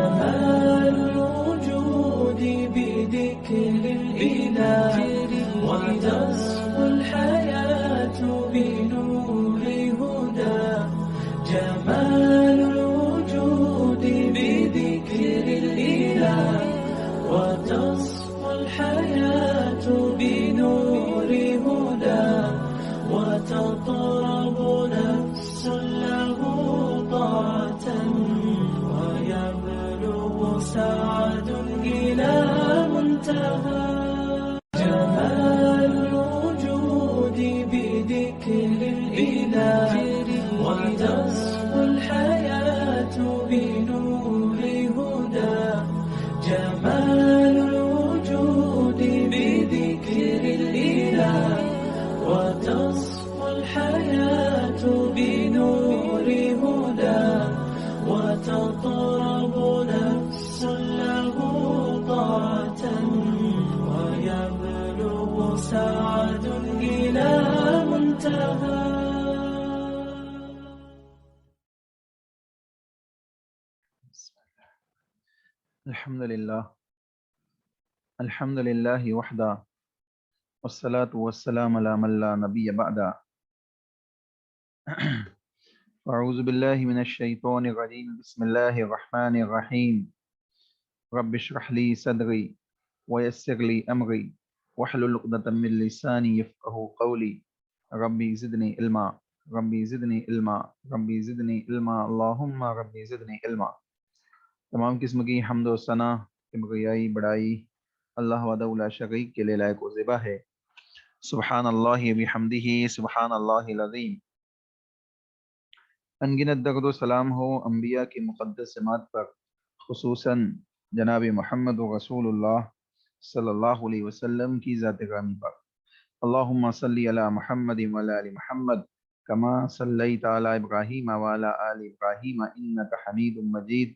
جمال الوجود بذكر الإله وتصفو الحياة بنور هدى. جمال الوجود بذكر الإله وتصفو الحياة بنور هدى. وتطرب نفس له طاعة ويبلغ سعد إلى منتهى. جمال الوجود بذكر الإله وتصفو الحياة بنور هدى. جمال الوجود بذكر الإله وتصفو الحياة بنور هدى. وتطرب نفس له طاعة ويبلغ سعد إلى منتهى. الحمد لله وحده والصلاة والسلام على من لا نبي بعده. أعوذ بالله من الشيطان الرجيم. بسم الله الرحمن الرحيم. رب اشرح لي صدري ويسر لي أمري واحلل عقدة من لساني يفقهوا قولي. ربي زدني علما ربي زدني علما ربي زدني علما اللهم ربي زدني علما. تمام قسم کی حمد و ثنا کبریائی بڑائی اللہ وحدہ لا شریک کے لیے لائق و زیبا ہے. سبحان اللہ بحمدہ سبحان اللہ العظیم. انگنت درد و سلام ہو انبیاء کی مقدس سماعت پر، خصوصاً جناب محمد و رسول اللہ صلی اللہ علیہ وسلم کی ذات گرامی پر. اللہم صلی علی محمد وعلی آل محمد کما صلیت علی ابراہیم وعلی آل ابراہیم انک حمید مجید.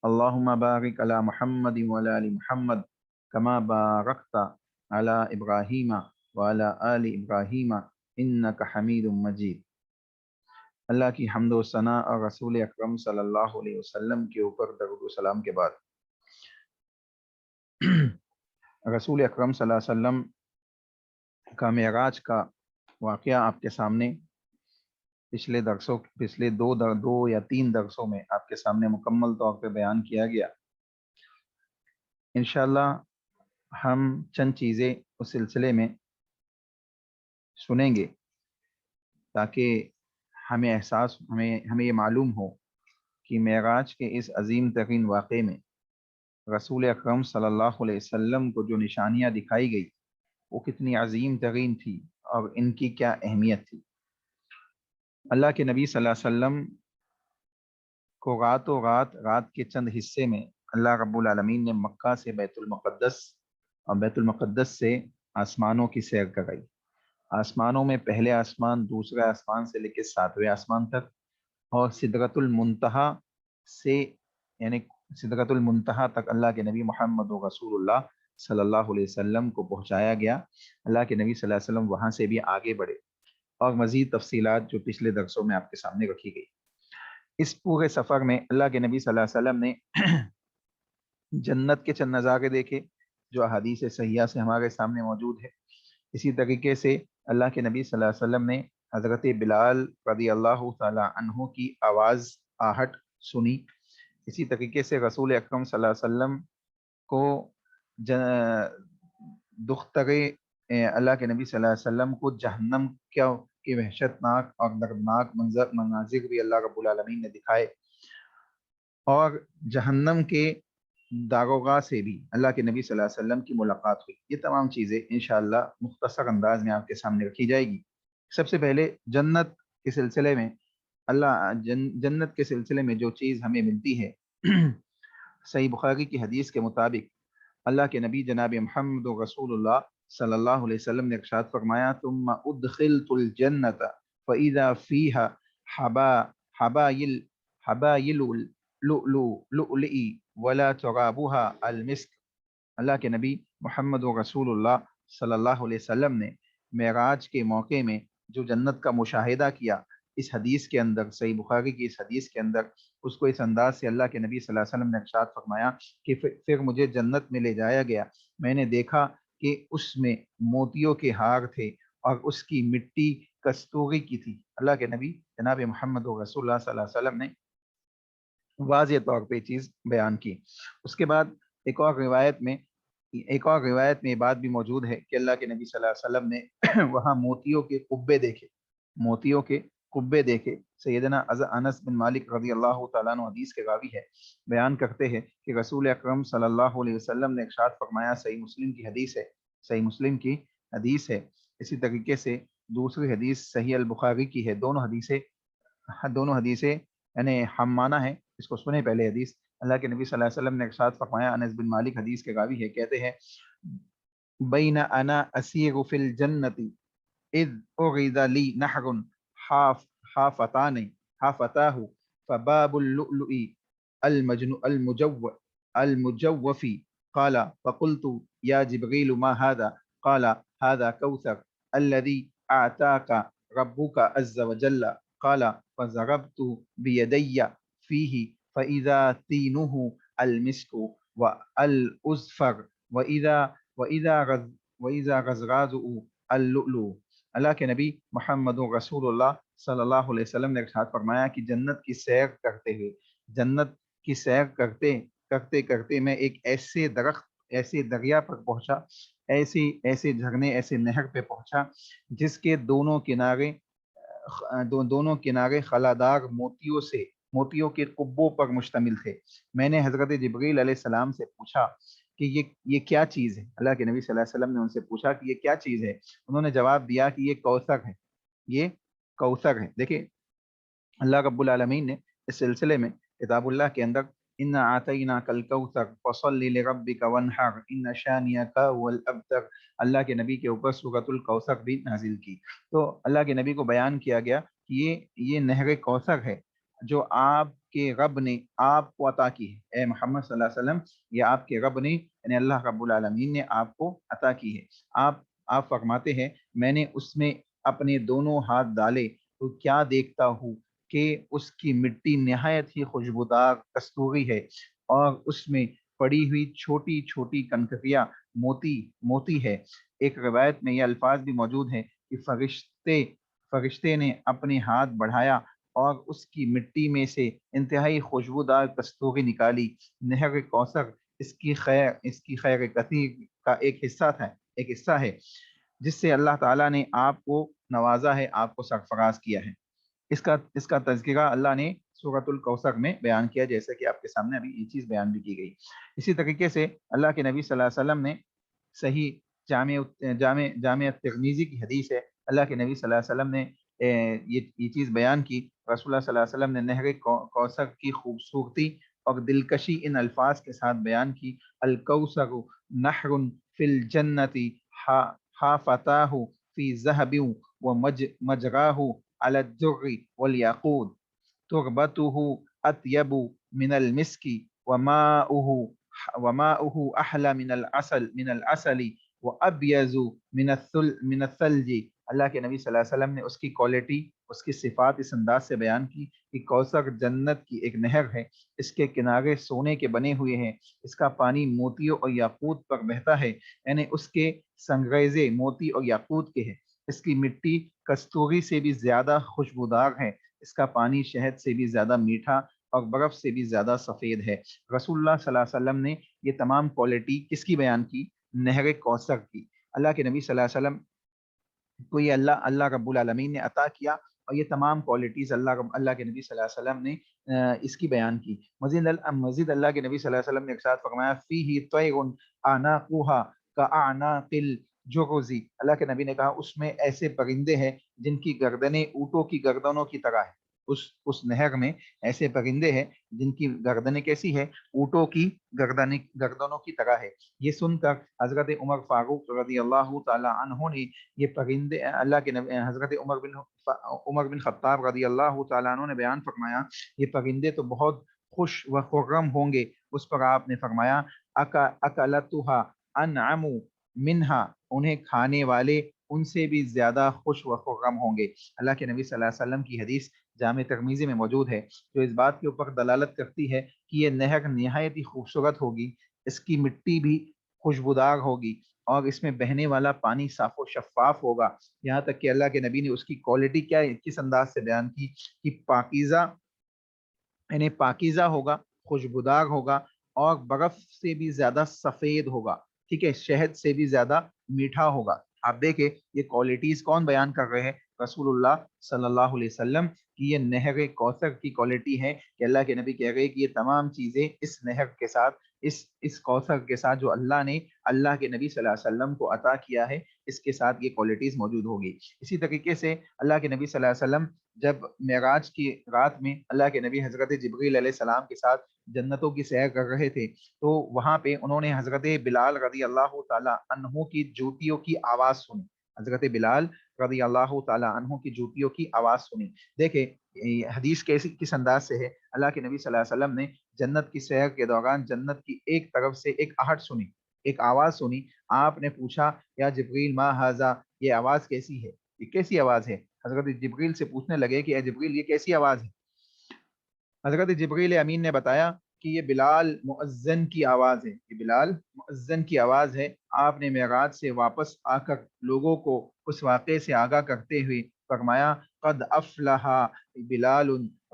اللہم بارک علی محمد وعلی آل محمد کما بارکت علی ابراہیم وعلی آل ابراہیم انک حمید مجید. اللہ کی حمد و ثنا اور رسول اکرم صلی اللہ علیہ وسلم کے اوپر درود و سلام کے بعد، رسول اکرم صلی اللہ علیہ وسلم کا معراج کا واقعہ آپ کے سامنے پچھلے دو یا تین درسوں میں آپ کے سامنے مکمل طور پہ بیان کیا گیا. انشاءاللہ ہم چند چیزیں اس سلسلے میں سنیں گے تاکہ ہمیں یہ معلوم ہو کہ معراج کے اس عظیم ترین واقعے میں رسول اکرم صلی اللہ علیہ وسلم کو جو نشانیاں دکھائی گئی وہ کتنی عظیم ترین تھی اور ان کی کیا اہمیت تھی. اللہ کے نبی صلی اللہ علیہ وسلم کو رات کے چند حصے میں اللہ رب العالمین نے مکہ سے بیت المقدس اور بیت المقدس سے آسمانوں کی سیر کرائی. آسمانوں میں پہلے آسمان، دوسرے آسمان سے لے کے 7ویں آسمان تک، اور سدرۃ المنتہا سے یعنی سدرۃ المنتہا تک اللہ کے نبی محمد رسول اللہ صلی اللہ علیہ وسلم کو پہنچایا گیا. اللہ کے نبی صلی اللہ علیہ وسلم وہاں سے بھی آگے بڑھے اور مزید تفصیلات جو پچھلے درسوں میں آپ کے سامنے رکھی گئی. اس پورے سفر میں اللہ کے نبی صلی اللہ علیہ وسلم نے جنت کے چند نظارے دیکھے جو احادیث صحیحہ سے ہمارے سامنے موجود ہے. اسی طریقے سے اللہ کے نبی صلی اللہ علیہ وسلم نے حضرت بلال رضی اللہ تعالی عنہ کی آہٹ سنی. اسی طریقے سے رسول اکرم صلی اللہ علیہ وسلم کو اللہ کے نبی صلی اللہ علیہ وسلم کو جہنم کے وحشت ناک اور دردناک مناظر بھی اللہ رب العالمین نے دکھائے، اور جہنم کے داروغہ سے بھی اللہ کے نبی صلی اللہ علیہ وسلم کی ملاقات ہوئی. یہ تمام چیزیں انشاءاللہ مختصر انداز میں آپ کے سامنے رکھی جائے گی. سب سے پہلے جنت کے سلسلے میں جنت کے سلسلے میں جو چیز ہمیں ملتی ہے، صحیح بخاری کی حدیث کے مطابق اللہ کے نبی جناب محمد رسول اللہ صلی اللہ علیہ وسلم نے ارشاد فرمایا ثم ادخلت الجنت فاذا فيها حبائل لؤلؤ ولا ترابها المسک. اللہ کے نبی محمد رسول اللہ صلی اللہ علیہ وسلم نے معراج کے موقع میں جو جنت کا مشاہدہ کیا، اس حدیث کے اندر، صحیح بخاری کی اس حدیث کے اندر اس کو اس انداز سے اللہ کے نبی صلی اللہ علیہ وسلم نے ارشاد فرمایا کہ پھر مجھے جنت میں لے جایا گیا، میں نے دیکھا کہ اس میں موتیوں کے ہار تھے اور اس کی مٹی کستوری کی تھی۔ اللہ کے نبی جناب محمد رسول اللہ صلی اللہ علیہ وسلم نے واضح طور پہ یہ چیز بیان کی۔ اس کے بعد ایک اور روایت میں یہ بات بھی موجود ہے کہ اللہ کے نبی صلی اللہ علیہ وسلم نے وہاں موتیوں کے قبے دیکھے۔ سیدنا انس بن مالک رضی اللہ تعالیٰ عنہ حدیث کے راوی ہے، بیان کرتے ہیں کہ رسول اکرم صلی اللہ علیہ وسلم نے ارشاد فرمایا، صحیح مسلم کی حدیث ہے۔ اسی طریقے سے دوسری حدیث صحیح البخاری کی ہے۔ دونوں حدیثیں یعنی ہم معنی ہے۔ اس کو سنیں پہلے حدیث۔ اللہ کے نبی صلی اللہ علیہ وسلم نے ارشاد فرمایا، انس بن مالک حدیث کے راوی ہے، کہتے ہیں بین انا اسیر فی الجنت اذ اغید لی نحر حافتاہ فباب اللؤلؤ المجوف قال فقلت یا جبریل ما هذا قال هذا کوثر الذي اعطاك ربك عز وجل قال فضربت بيدي فيه فإذا طينه المسك والأزفر وإذا غزغازه اللؤلؤ۔ اللہ کے نبی محمد رسول اللہ صلی اللہ علیہ وسلم نے ارشاد فرمایا کہ جنت کی سیر کرتے میں ایک ایسے دریا پر پہنچا، ایسے جھرنے، ایسے نہر پہ پہنچا جس کے دونوں کنارے خلادار موتیوں کے قبوں پر مشتمل تھے۔ میں نے حضرت جبریل علیہ السلام سے پوچھا کہ یہ کیا چیز ہے؟ اللہ کے نبی صلی اللہ علیہ وسلم نے ان سے پوچھا کہ یہ کیا چیز ہے؟ انہوں نے جواب دیا کہ یہ کوثر ہے۔ دیکھیں اللہ رب العالمین نے اس سلسلے میں کتاب اللہ کے اندر اِنَّا أَعْطَيْنَاكَ الْكَوْثَرَ فَصَلِّ لِرَبِّكَ وَانْحَرْ إِنَّ شَانِئَكَ هُوَ الْأَبْتَرُ، اللہ کے نبی کے اوپر سورۃ الکوثر بھی نازل کی۔ تو اللہ کے نبی کو بیان کیا گیا کہ یہ نہر کوثر ہے جو آپ کے رب نے آپ کو عطا کی ہے۔ اے محمد صلی اللہ علیہ وسلم، یہ آپ کے رب نے یعنی اللہ رب العالمین نے آپ کو عطا کی ہے۔ آپ فرماتے ہیں میں نے اس میں اپنے دونوں ہاتھ ڈالے تو کیا دیکھتا ہوں کہ اس کی مٹی نہایت ہی خوشبودار کستوری ہے اور اس میں پڑی ہوئی چھوٹی چھوٹی کنکریاں موتی ہے۔ ایک روایت میں یہ الفاظ بھی موجود ہیں کہ فرشتے نے اپنے ہاتھ بڑھایا اور اس کی مٹی میں سے انتہائی خوشبودار کستوری نکالی۔ نہر کوثر اس کی خیر کثیر کا ایک حصہ ہے جس سے اللہ تعالیٰ نے آپ کو نوازا ہے، آپ کو سرفراز کیا ہے۔ اس کا تذکرہ اللہ نے سورۃ الکوثر میں بیان کیا، جیسے کہ آپ کے سامنے ابھی یہ چیز بیان بھی کی گئی۔ اسی طریقے سے اللہ کے نبی صلی اللہ علیہ وسلم نے صحیح جامع ترمذی کی حدیث ہے، اللہ کے نبی صلی اللہ علیہ وسلم نے یہ چیز بیان کی۔ رسول اللہ صلی اللہ علیہ وسلم نے نہر کوثر کی خوبصورتی اور دلکشی ان الفاظ کے ساتھ بیان کی، الکوثر نہر فی الجنت حافتاہ فی ذہب ومجراہ علی الدر والیاقوت تربته اطیب من المسک وماؤه احلی من العسل وابیض من الثلج۔ اللہ کے نبی صلی اللہ علیہ وسلم نے اس کی کوالٹی، اس کی صفات اس انداز سے بیان کی کہ کوثر جنت کی ایک نہر ہے، اس کے کنارے سونے کے بنے ہوئے ہیں، اس کا پانی موتیوں اور یاقوت پر بہتا ہے، یعنی اس کے سنگریزے موتی اور یاقوت کے ہیں، اس کی مٹی کستوری سے بھی زیادہ خوشبودار ہے، اس کا پانی شہد سے بھی زیادہ میٹھا اور برف سے بھی زیادہ سفید ہے۔ رسول اللہ صلی اللہ علیہ وسلم نے یہ تمام کوالٹی کس کی بیان کی؟ نہر کوثر کی۔ اللہ کے نبی صلی اللہ علیہ وسلم کو یہ اللہ رب العالمین نے عطا کیا اور یہ تمام کوالٹیز اللہ کے نبی صلی اللہ علیہ وسلم نے اس کی بیان کی۔ مزید اللہ کے نبی صلی اللہ علیہ وسلم نے ارشاد فرمایا فیہ طیر اعناقها کاعناق الجرز، اللہ کے نبی نے کہا اس میں ایسے پرندے ہیں جن کی گردنیں اونٹوں کی گردنوں کی طرح ہے۔ اس نہر میں ایسے پرندے ہیں جن کی گردنیں کیسی ہے؟ اونٹوں کی گردنوں کی طرح ہے۔ یہ سن کر حضرت عمر فاروق رضی اللہ تعالی عنہ نے یہ پرندے اللہ کے نبی حضرت عمر بن خطاب رضی اللہ تعالی عنہ نے بیان فرمایا یہ پرندے تو بہت خوش و خرم ہوں گے۔ اس پر آپ نے فرمایا اکلتها انعم منها، انہیں کھانے والے ان سے بھی زیادہ خوش و خرم ہوں گے۔ اللہ کے نبی صلی اللہ علیہ وسلم کی حدیث جامع ترمذی میں موجود ہے جو اس بات کے اوپر دلالت کرتی ہے کہ یہ نہر نہایت ہی خوبصورت ہوگی، اس کی مٹی بھی خوشبودار ہوگی اور اس میں بہنے والا پانی صاف و شفاف ہوگا۔ یہاں تک کہ اللہ کے نبی نے اس کی کوالٹی کیا کس انداز سے بیان کی کہ پاکیزہ، یعنی پاکیزہ ہوگا، خوشبودار ہوگا اور برف سے بھی زیادہ سفید ہوگا، ٹھیک ہے، شہد سے بھی زیادہ میٹھا ہوگا۔ آپ دیکھیں یہ کوالٹیز کون بیان کر رہے ہیں؟ رسول اللہ صلی اللہ علیہ وسلم کی یہ نہر کوثر کی کوالٹی ہے کہ اللہ کے نبی کہہ رہے ہیں کہ یہ تمام چیزیں اس نہر کے ساتھ، اس کوثر کے ساتھ جو اللہ نے اللہ کے نبی صلی اللہ علیہ وسلم کو عطا کیا ہے، اس کے ساتھ یہ کوالٹیز موجود ہوگی۔ اسی طریقے سے اللہ کے نبی صلی اللہ علیہ وسلم جب معراج کی رات میں اللہ کے نبی حضرت جبریل علیہ السلام کے ساتھ جنتوں کی سیر کر رہے تھے تو وہاں پہ انہوں نے حضرت بلال رضی اللہ تعالی عنہ کی جوتیوں کی آواز سنی، حضرت بلال رضی اللہ تعالی عنہ کی جوتیوں کی آواز سنی۔ دیکھیں حدیث کس انداز سے ہے، اللہ کے نبی صلی اللہ علیہ وسلم نے جنت کی سیر کے دوران جنت کی ایک طرف سے ایک آہٹ سنی، ایک آواز سنی۔ آپ نے پوچھا یا جبریل ما ھذا، یہ آواز کیسی ہے، یہ کیسی آواز ہے؟ حضرت جبریل سے پوچھنے لگے کہ اے جبریل یہ کیسی آواز ہے؟ حضرت جبریل امین نے بتایا کہ یہ بلال مؤذن کی آواز ہے، یہ بلال مؤذن کی آواز ہے۔ آپ نے معراج سے واپس آ کر لوگوں کو اس واقعے سے آگاہ کرتے ہوئے فرمایا قد افلح بلال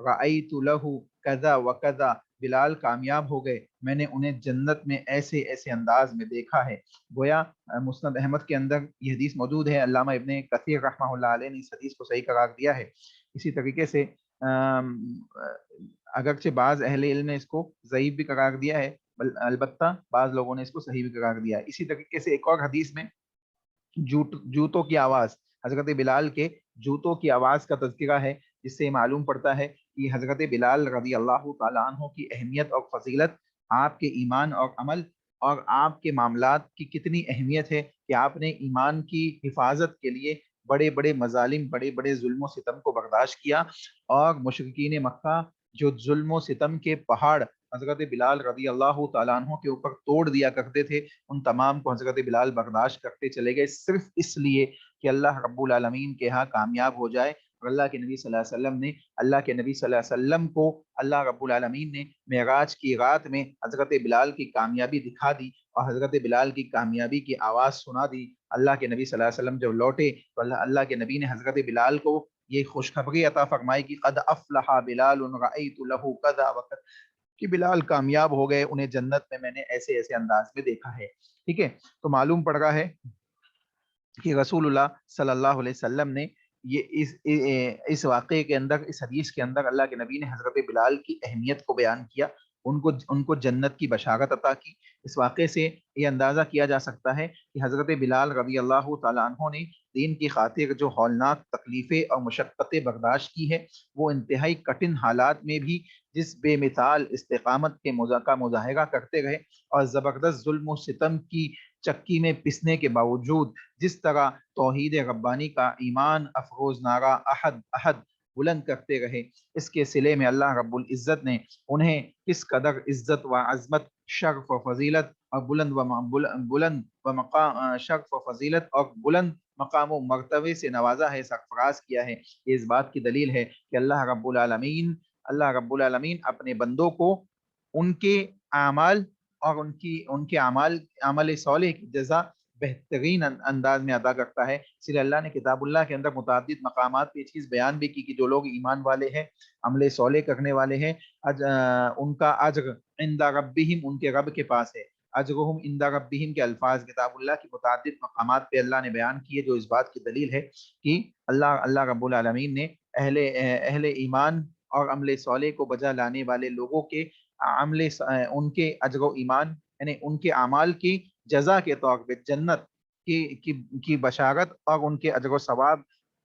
رأیت لہ کذا وکذا، بلال کامیاب ہو گئے، میں نے انہیں جنت میں ایسے ایسے انداز میں دیکھا ہے۔ گویا مسند احمد کے اندر یہ حدیث موجود ہے، علامہ ابن کثیر رحمہ اللہ علیہ نے اس حدیث کو صحیح قرار دیا ہے۔ اسی طریقے سے اگرچہ بعض اہل علم نے اس کو ضعیف بھی قرار دیا ہے، البتہ بعض لوگوں نے اس کو صحیح بھی قرار دیا ہے۔ اسی طریقے سے ایک اور حدیث میں جوتوں کی آواز، حضرت بلال کے جوتوں کی آواز کا تذکرہ ہے، جس سے معلوم پڑتا ہے کہ حضرت بلال رضی اللہ تعالی عنہ کی اہمیت اور فضیلت، آپ کے ایمان اور عمل اور آپ کے معاملات کی کتنی اہمیت ہے کہ آپ نے ایمان کی حفاظت کے لیے بڑے بڑے مظالم، بڑے بڑے ظلم و ستم کو برداشت کیا، اور مشرکین مکہ جو ظلم و ستم کے پہاڑ حضرت بلال رضی اللہ تعالیٰ عنہ کے اوپر توڑ دیا کرتے تھے، ان تمام کو حضرت بلال برداشت کرتے چلے گئے، صرف اس لیے کہ اللہ رب العالمین کے ہاں کامیاب ہو جائے۔ اور اللہ کے نبی صلی اللہ علیہ وسلم نے، اللہ کے نبی صلی اللہ علیہ وسلم کو اللہ رب العالمین نے معراج کی رات میں حضرت بلال کی کامیابی دکھا دی اور حضرت بلال کی کامیابی کی آواز سنا دی۔ اللہ کے نبی صلی اللہ علیہ وسلم جب لوٹے تو اللہ کے نبی نے حضرت بلال کو یہ خوشخبری عطا فرمائی کہ قد افلح بلال رأیت لہ کذا وکذا، کہ بلال کامیاب ہو گئے، انہیں جنت میں نے ایسے ایسے انداز میں دیکھا ہے۔ ٹھیک ہے، تو معلوم پڑ رہا ہے کہ رسول اللہ صلی اللہ علیہ وسلم نے یہ اس واقعے کے اندر، اس حدیث کے اندر اللہ کے نبی نے حضرت بلال کی اہمیت کو بیان کیا، ان کو جنت کی بشارت عطا کی۔ اس واقعے سے یہ اندازہ کیا جا سکتا ہے کہ حضرت بلال رضی اللہ تعالیٰ عنہ نے دین کی خاطر جو ہولناک تکلیفیں اور مشقتیں برداشت کی ہے، وہ انتہائی کٹھن حالات میں بھی جس بے مثال استقامت کے مظاہرہ کرتے رہے اور زبردست ظلم و ستم کی چکی میں پسنے کے باوجود جس طرح توحید ربانی کا ایمان افروز نعرہ احد احد بلند کرتے رہے، اس کے صلے میں اللہ رب العزت نے انہیں کس قدر عزت و عظمت، شرف و فضیلت اور بلند و مقام، شرف و فضیلت اور بلند مقام و مرتبے سے نوازا ہے، سرفراز کیا ہے۔ یہ اس بات کی دلیل ہے کہ اللہ رب العالمین اپنے بندوں کو ان کے اعمال اور ان کے عمل صالح کی جزا بہترین انداز میں ادا کرتا ہے۔ اس لیے اللہ نے کتاب اللہ کے اندر متعدد مقامات پہ یہ چیز بیان بھی کی کہ جو لوگ ایمان والے ہیں، عمل صالح کرنے والے ہیں، ان کا اجر عند ربہم، ان کے رب کے پاس ہے۔ اجرہم عند ربہم کے الفاظ کتاب اللہ کی متعدد مقامات پہ اللہ نے بیان کیے، جو اس بات کی دلیل ہے کہ اللہ رب العالمین نے اہل ایمان اور عمل صالح کو بجا لانے والے لوگوں کے ان کے اجر و ایمان، یعنی ان کے اعمال کی جزا کے طور پہ جنت کی بشارت اور ان کے اجر و ثواب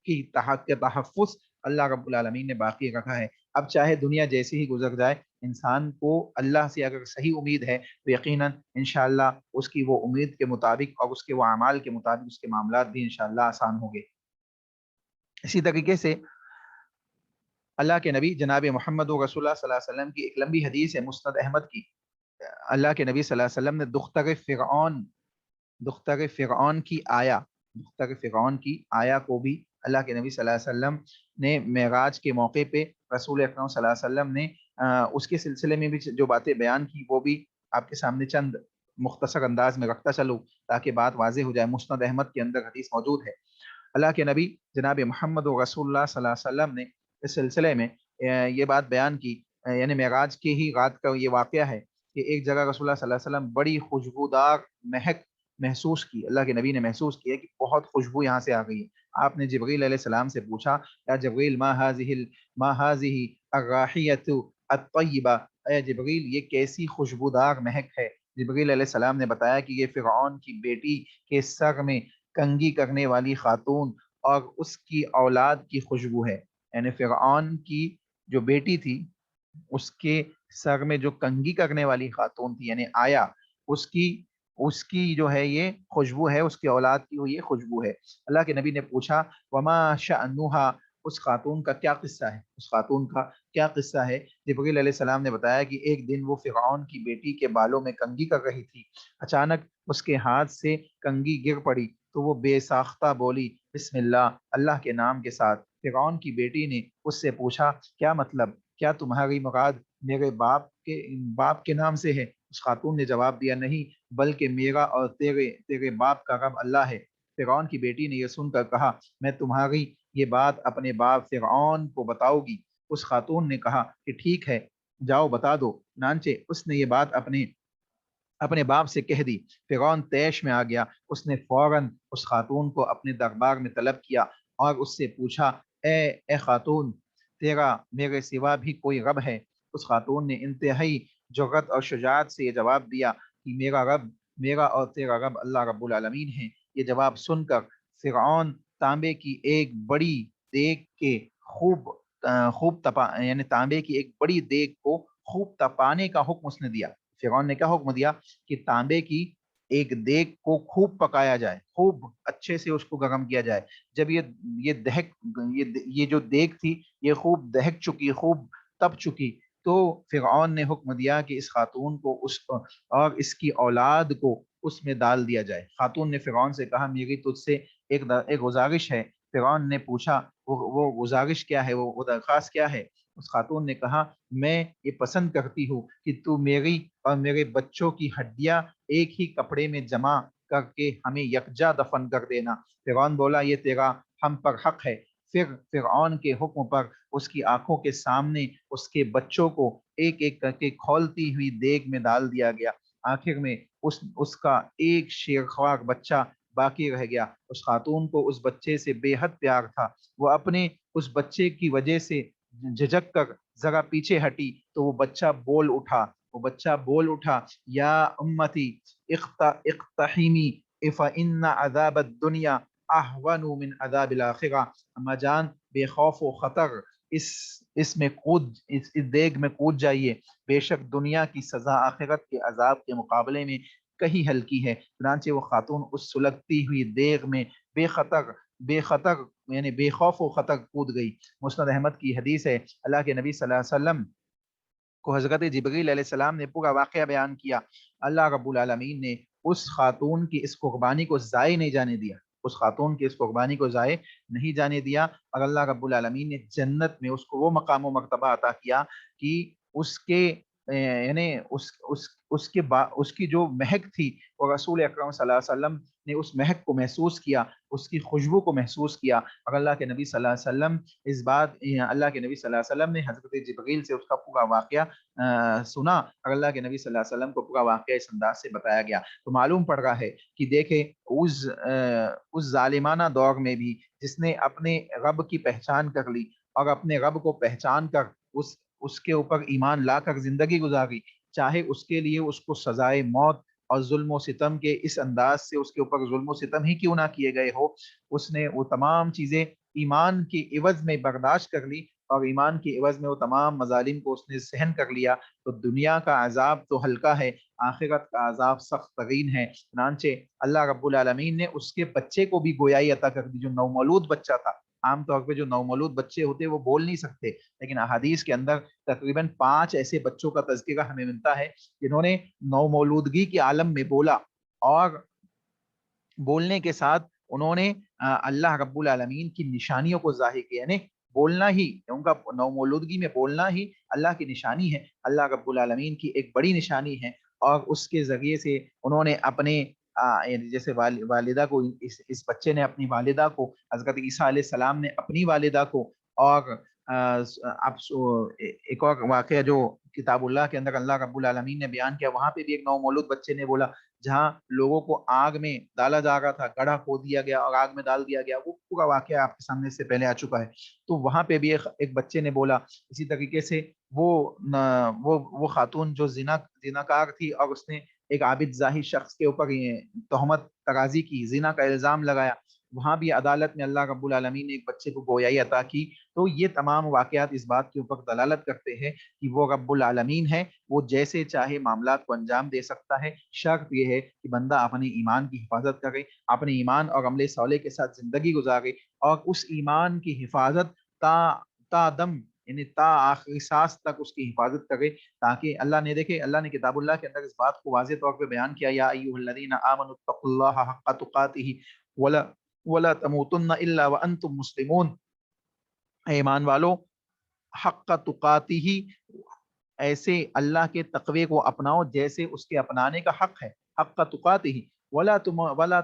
کی تحفظ اللہ رب العالمین نے باقی رکھا ہے۔ اب چاہے دنیا جیسی ہی گزر جائے، انسان کو اللہ سے اگر صحیح امید ہے تو یقیناً انشاءاللہ اس کی وہ امید کے مطابق اور اس کے وہ اعمال کے مطابق اس کے معاملات بھی انشاءاللہ آسان ہوں گے۔ اسی طریقے سے اللہ کے نبی جناب محمد رسول اللہ صلی اللہ علیہ وسلم کی ایک لمبی حدیث ہے مسند احمد کی، اللہ کے نبی صلی اللہ علیہ وسلم نے دختر فرعون کی آیا دختر فرعون کی آیا کو بھی اللہ کے نبی صلی اللہ علیہ وسلم نے معراج کے موقع پہ رسول اکرم صلی اللہ علیہ وسلم نے اس کے سلسلے میں بھی جو باتیں بیان کی وہ بھی آپ کے سامنے چند مختصر انداز میں رکھتا چلوں تاکہ بات واضح ہو جائے۔ مسند احمد کے اندر حدیث موجود ہے، اللہ کے نبی جناب محمد و رسول اللہ صلی اللہ علیہ وسلم نے اس سلسلے میں یہ بات بیان کی، یعنی معراج کی ہی رات کا یہ واقعہ ہے کہ ایک جگہ رسول اللہ صلی اللہ علیہ وسلم بڑی خوشبودار مہک محسوس کی، اللہ کے نبی نے محسوس کیا کہ بہت خوشبو یہاں سے آ گئی ہے۔ آپ نے جبریل علیہ السلام سے پوچھا، یا جبریل ما هذه الراحیۃ الطیبہ، اے جبریل یہ کیسی خوشبودار مہک ہے؟ جبریل علیہ السلام نے بتایا کہ یہ فرعون کی بیٹی کے سر میں کنگھی کرنے والی خاتون اور اس کی اولاد کی خوشبو ہے، یعنی فرعون کی جو بیٹی تھی اس کے سر میں جو کنگھی کرنے والی خاتون تھی یعنی آیا، اس کی جو ہے یہ خوشبو ہے، اس کی اولاد کی یہ خوشبو ہے۔ اللہ کے نبی نے پوچھا وما شأنہا، اس خاتون کا کیا قصہ ہے؟ اس خاتون کا کیا قصہ ہے؟ جبریل علیہ السلام نے بتایا کہ ایک دن وہ فرعون کی بیٹی کے بالوں میں کنگھی کر رہی تھی، اچانک اس کے ہاتھ سے کنگھی گر پڑی تو وہ بے ساختہ بولی بسم اللہ، اللہ کے نام کے ساتھ۔ فرعون کی بیٹی نے اس سے پوچھا کیا مطلب، کیا تمہاری مراد میرے باپ کے نام سے ہے؟ اس خاتون نے جواب دیا نہیں، بلکہ میرا اور تیرے باپ کا رب اللہ ہے۔ فرعون کی بیٹی نے یہ سن کر کہا میں تمہاری یہ بات اپنے باپ فرعون کو بتاؤ گی۔ اس خاتون نے کہا کہ ٹھیک ہے جاؤ بتا دو، چنانچہ اس نے یہ بات اپنے باپ سے کہہ دی۔ فرعون طیش میں آ گیا، اس نے فوراً اس خاتون کو اپنے دربار میں طلب کیا اور اس سے پوچھا اے خاتون، تیرا میرے سوا بھی کوئی رب ہے؟ اس خاتون نے انتہائی جرأت اور شجاعت سے یہ جواب دیا کہ میرا اور تیرا رب اللہ رب العالمین ہے۔ یہ جواب سن کر فرعون تانبے کی ایک بڑی دیگ کے خوب تپا، یعنی تانبے کی ایک بڑی دیگ کو خوب تپانے کا حکم اس نے دیا۔ فرعون نے کیا حکم دیا کہ تانبے کی ایک دیگ کو خوب پکایا جائے، خوب اچھے سے اس کو گرم کیا جائے۔ جب یہ جو دیگ تھی یہ خوب دہک چکی، خوب تپ چکی، تو فرعون نے حکم دیا کہ اس خاتون کو اور اس کی اولاد کو اس میں ڈال دیا جائے۔ خاتون نے فرعون سے کہا میری تجھ سے ایک گزارش ہے۔ فرعون نے پوچھا وہ گزارش کیا ہے، وہ درخواست کیا ہے؟ اس خاتون نے کہا میں یہ پسند کرتی ہوں کہ تو میری اور میرے بچوں کی ہڈیاں ایک ہی کپڑے میں جمع کر کے ہمیں یکجا دفن کر دینا۔ فرعون بولا یہ تیرا ہم پر حق ہے۔ پھر فرعون کے حکم پر اس کی آنکھوں کے سامنے اس کے بچوں کو ایک ایک کر کے کھولتی ہوئی دیگ میں ڈال دیا گیا۔ آخر میں اس کا ایک شیرخوار بچہ باقی رہ گیا۔ اس خاتون کو اس بچے سے بے حد پیار تھا، وہ اپنے اس بچے کی وجہ سے جھجک کر ذرا پیچھے ہٹی تو وہ بچہ بول اٹھا یا امتی اقتحمی فإن عذاب الدنیا احون من عذاب الاخرہ، اما جان بے خوف و خطر اس دیگ میں کود جائیے، بے شک دنیا کی سزا آخرت کے عذاب کے مقابلے میں کہیں ہلکی ہے۔ چنانچہ وہ خاتون اس سلگتی ہوئی دیگ میں بے خطر یعنی بے خوف و خطر کود گئی۔ مسند احمد کی حدیث ہے، اللہ کے نبی صلی اللہ علیہ وسلم کو حضرت جبریل علیہ السلام نے پورا واقعہ بیان کیا۔ اللہ رب العالمین نے اس خاتون کی اس قربانی کو ضائع نہیں جانے دیا، اور اللہ رب العالمین نے جنت میں اس کو وہ مقام و مرتبہ عطا کیا کہ اس کے یعنی اس کی جو مہک تھی وہ رسول اکرم صلی اللہ علیہ وسلم نے اس مہک کو محسوس کیا، اس کی خوشبو کو محسوس کیا، اور اللہ کے نبی صلی اللہ علیہ وسلم اللہ کے نبی صلی اللہ علیہ وسلم نے حضرت جبریل سے اس کا پورا واقعہ سنا، اور اللہ کے نبی صلی اللہ علیہ وسلم کو پورا واقعہ اس انداز سے بتایا گیا۔ تو معلوم پڑ رہا ہے کہ دیکھیں اس ظالمانہ دور میں بھی جس نے اپنے رب کی پہچان کر لی اور اپنے رب کو پہچان کر اس کے اوپر ایمان لا کر زندگی گزاری، چاہے اس کے لیے اس کو سزائے موت اور ظلم و ستم کے اس انداز سے اس کے اوپر ظلم و ستم ہی کیوں نہ کیے گئے ہو، اس نے وہ تمام چیزیں ایمان کے عوض میں برداشت کر لی اور ایمان کے عوض میں وہ تمام مظالم کو اس نے سہن کر لیا، تو دنیا کا عذاب تو ہلکا ہے، آخرت کا عذاب سخت ترین ہے۔ چنانچہ اللہ رب العالمین نے اس کے بچے کو بھی گویائی عطا کر دی، جو نومولود بچہ تھا۔ عام طور پہ جو نومولود بچے ہوتے وہ بول نہیں سکتے، لیکن احادیث کے اندر تقریباً 5 ایسے بچوں کا تذکرہ ہمیں ملتا ہے جنہوں نے نومولودگی کے عالم میں بولا، اور بولنے کے ساتھ انہوں نے اللہ رب العالمین کی نشانیوں کو ظاہر کیا، یعنی بولنا ہی، ان کا نومولودگی میں بولنا ہی اللہ کی نشانی ہے، اللہ رب العالمین کی ایک بڑی نشانی ہے، اور اس کے ذریعے سے انہوں نے اپنے جیسے والدہ کو، اس بچے نے اپنی والدہ کو، حضرت عیسیٰ علیہ السلام نے اپنی والدہ کو، اور اب ایک اور واقعہ جو کتاب اللہ کے اندر اللہ رب العالمین نے بیان کیا، وہاں پہ بھی ایک نومولود بچے نے بولا، جہاں لوگوں کو آگ میں ڈالا جا رہا تھا، گڑھا کھود دیا گیا اور آگ میں ڈال دیا گیا، وہ پورا واقعہ آپ کے سامنے سے پہلے آ چکا ہے، تو وہاں پہ بھی ایک بچے نے بولا۔ اسی طریقے سے وہ خاتون جو زناکار تھی، اور اس نے ایک عابد زاہد شخص کے اوپر تہمت ترازی کی، زنا کا الزام لگایا، وہاں بھی عدالت میں اللہ رب العالمین نے ایک بچے کو گویائی عطا کی۔ تو یہ تمام واقعات اس بات کے اوپر دلالت کرتے ہیں کہ وہ رب العالمین ہے، وہ جیسے چاہے معاملات کو انجام دے سکتا ہے، شرط یہ ہے کہ بندہ اپنے ایمان کی حفاظت کرے، اپنے ایمان اور عمل صالح کے ساتھ زندگی گزارے، اور اس ایمان کی حفاظت تا دم، یعنی تا آخری سانس تک اس کی حفاظت کرے، تاکہ اللہ نے کتاب اللہ کے اندر اس بات کو واضح طور پہ بیان کیا، یا ایھا الذین آمنوا اتقوا اللہ حق تقاتہ ولا تموتن الا وانتم مسلمون، ایمان والو، حق تقاتہ، ایسے اللہ کے تقوی کو اپناؤ جیسے اس کے اپنانے کا حق ہے، حق تقاتہ، ولا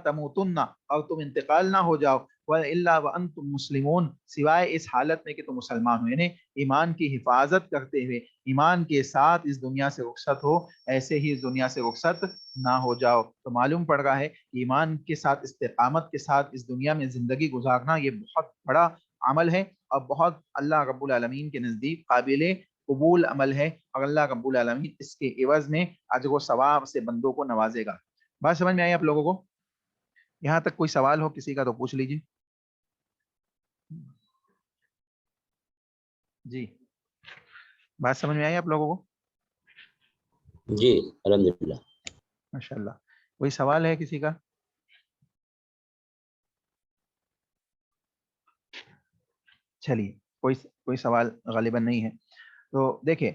تموتن، اور تم انتقال نہ ہو جاؤ، الا وانتم مسلمون، سوائے اس حالت میں کہ تم مسلمان ہو، یعنی ایمان کی حفاظت کرتے ہوئے، ایمان کے ساتھ اس دنیا سے رخصت ہو، ایسے ہی اس دنیا سے رخصت نہ ہو جاؤ۔ تو معلوم پڑ رہا ہے کہ ایمان کے ساتھ، استقامت کے ساتھ اس دنیا میں زندگی گزارنا یہ بہت بڑا عمل ہے، اور بہت اللہ رب العالمین کے نزدیک قابل قبول عمل ہے، اور اللہ رب العالمین اس کے عوض میں اجر و ثواب سے بندوں کو نوازے گا۔ بات سمجھ میں آئی آپ لوگوں کو؟ یہاں تک کوئی سوال ہو کسی کا تو پوچھ لیجیے۔ جی، بات سمجھ میں آئی آپ لوگوں کو؟ جی الحمدللہ، ماشاء اللہ۔ کوئی سوال ہے کسی کا؟ چلیے، کوئی سوال غالباً نہیں ہے، تو دیکھیں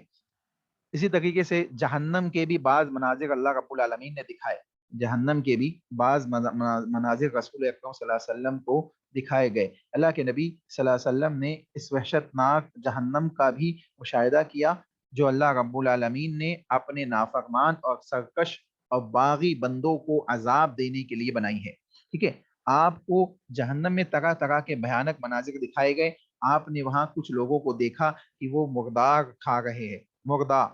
اسی طریقے سے جہنم کے بھی بعض مناظر اللہ رب العالمین نے دکھائے، جہنم کے بھی بعض مناظر رسول اکرم صلی اللہ علیہ وسلم کو دکھائے گئے۔ اللہ کے نبی صلی اللہ علیہ وسلم نے اس وحشت ناک جہنم کا بھی مشاہدہ کیا، جو اللہ رب العالمین نے اپنے نافرمان اور سرکش اور باغی بندوں کو عذاب دینے کے لیے بنائی ہے۔ ٹھیک ہے، آپ کو جہنم میں طرح طرح کے بھیانک مناظر دکھائے گئے، آپ نے وہاں کچھ لوگوں کو دیکھا کہ وہ مردار کھا رہے ہیں، مردار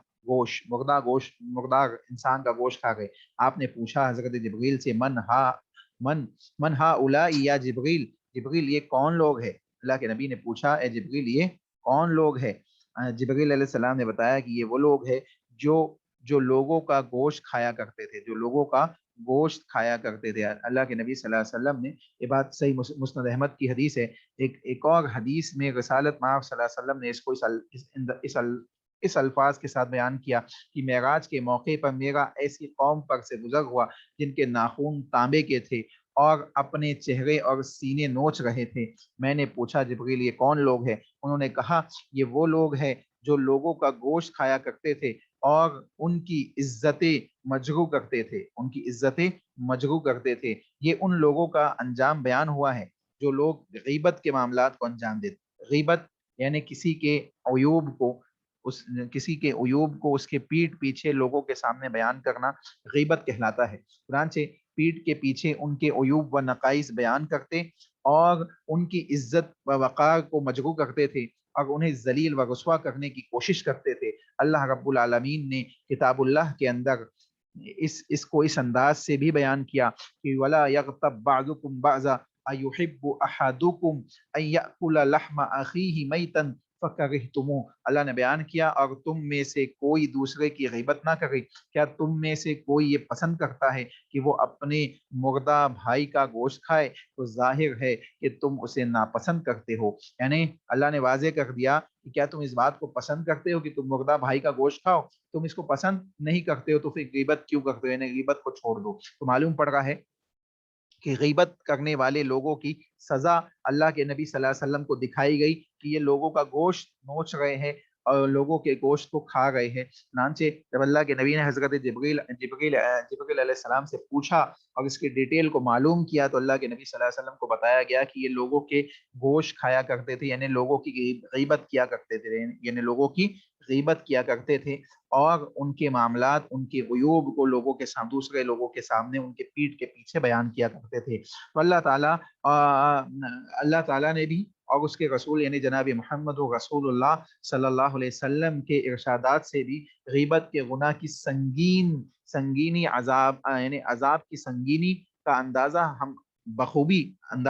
انسان کا گوشت کھا گئے۔ آپ نے پوچھا حضرت جبریل سے، من ہا اولائی، یا جبریل، یہ کون لوگ ہے؟ اللہ کے نبی نے پوچھا، اے جبریل یہ کون لوگ ہے؟ جبریل علیہ السلام نے بتایا کہ یہ وہ لوگ ہیں جو لوگوں کا گوشت کھایا کرتے تھے، جو لوگوں کا گوشت کھایا کرتے تھے۔ اللہ کے نبی صلی اللہ علیہ وسلم نے، یہ بات صحیح مسند احمد کی حدیث ہے، ایک اور حدیث میں رسالت مآب صلی اللہ علیہ وسلم نے اس کو اس الفاظ کے ساتھ بیان کیا کہ معراج کے موقع پر میرا ایسی قوم پر سے گزر ہوا جن کے ناخن تانبے کے تھے اور اپنے چہرے اور سینے نوچ رہے تھے۔ میں نے پوچھا جبریل یہ کون لوگ ہیں؟ انہوں نے کہا یہ وہ لوگ ہیں جو لوگوں کا گوشت کھایا کرتے تھے اور ان کی عزتیں مجروح کرتے تھے۔ یہ ان لوگوں کا انجام بیان ہوا ہے جو لوگ غیبت کے معاملات کو انجام دیتے۔ غیبت یعنی کسی کے عیوب کو اس کے پیٹھ پیچھے لوگوں کے سامنے بیان کرنا غیبت کہلاتا ہے۔ چنانچہ پیٹھ کے پیچھے ان کے عیوب و نقائص بیان کرتے اور ان کی عزت و وقار کو مجروح کرتے تھے اور انہیں ذلیل و رسوا کرنے کی کوشش کرتے تھے۔ اللہ رب العالمین نے کتاب اللہ کے اندر اس کو اس انداز سے بھی بیان کیا کہ وَلَا يَغْتَبْ بَعْضُكُمْ بَعْضًا أَيُحِبُّ أَحَدُكُمْ أَن يَأْكُلَ لَحْمَ أَخِيهِ مَيْتًا فَكَرِهْتُمُوهُ۔ اللہ نے بیان کیا اور تم میں سے کوئی دوسرے کی غیبت نہ کرے، کیا تم میں سے کوئی یہ پسند کرتا ہے کہ وہ اپنے مردہ بھائی کا گوشت کھائے؟ تو ظاہر ہے کہ تم اسے ناپسند کرتے ہو، یعنی اللہ نے واضح کر دیا کہ کیا تم اس بات کو پسند کرتے ہو کہ تم مردہ بھائی کا گوشت کھاؤ؟ تم اس کو پسند نہیں کرتے ہو تو پھر غیبت کیوں کرتے ہو؟ یعنی غیبت کو چھوڑ دو۔ تو معلوم پڑ رہا ہے کہ غیبت کرنے والے لوگوں کی سزا اللہ کے نبی صلی اللہ علیہ وسلم کو دکھائی گئی کہ یہ لوگوں کا گوشت نوچ رہے ہیں اور لوگوں کے گوشت کو کھا گئے ہیں۔ چنانچہ جب اللہ کے نبی نے حضرت جبریل علیہ السلام سے پوچھا اور اس کی ڈیٹیل کو معلوم کیا تو اللہ کے نبی صلی اللہ علیہ وسلم کو بتایا گیا کہ یہ لوگوں کے گوشت کھایا کرتے تھے، یعنی لوگوں کی غیبت کیا کرتے تھے، یعنی لوگوں کی غیبت کیا کرتے تھے اور ان کے معاملات، ان کے عیوب کو لوگوں کے سامنے، دوسرے لوگوں کے سامنے ان کے پیٹھ کے پیچھے بیان کیا کرتے تھے۔ تو اللہ تعالیٰ نے بھی اور اس کے رسول یعنی جناب محمد رسول اللہ صلی اللہ علیہ وسلم کے ارشادات سے بھی غیبت کے گناہ کی سنگینی عذاب یعنی عذاب کی سنگینی کا اندازہ ہم بخوبی